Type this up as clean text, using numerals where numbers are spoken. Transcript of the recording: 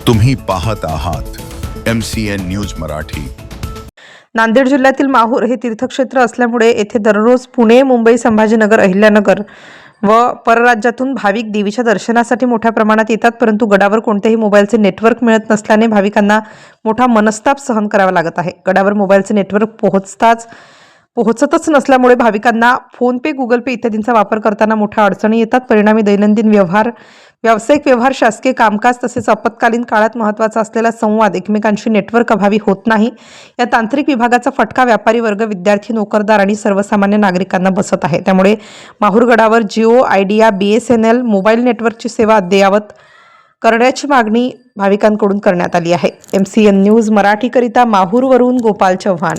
तुम्ही पाहत आहात MCN न्यूज मराठी। नांदेड जिल्ह्यातील माहूर हे तीर्थक्षेत्र असल्यामुळे येथे दररोज पुणे, मुंबई, संभाजीनगर, अहिल्यानगर व परराज्यातून भाविक देवीच्या दर्शनासाठी मोठ्या प्रमाणात येतात। परंतु गडावर कोणतेही मोबाईलचे नेटवर्क मिळत नसल्याने भाविकांना मोठा मनस्ताप सहन करावा लागत आहे। गडावर मोबाईलचे नेटवर्क पोहोचतच नसल्यामुळे भाविकांना फोन पे, गुगल पे इत्यादींचा वापर करताना मोठ्या अडचणी येतात। परिणामी दैनंदिन व्यवहार, व्यावसायिक व्यवहार, शासकीय कामकाज तसेच आपत्कालीन काळात महत्त्वाचा असलेला संवाद एकमेकांशी नेटवर्क अभावी होत नाही। या तांत्रिक विभागाचा फटका व्यापारी वर्ग, विद्यार्थी, नोकरदार आणि सर्वसामान्य नागरिकांना बसत आहे। त्यामुळे माहूर गडावर जिओ, आयडिया, BSNL मोबाईल नेटवर्कची सेवा अद्ययावत करण्याची मागणी भाविकांकडून करण्यात आली आहे। MCN न्यूज मराठीकरिता माहूरवरून गोपाल चव्हाण।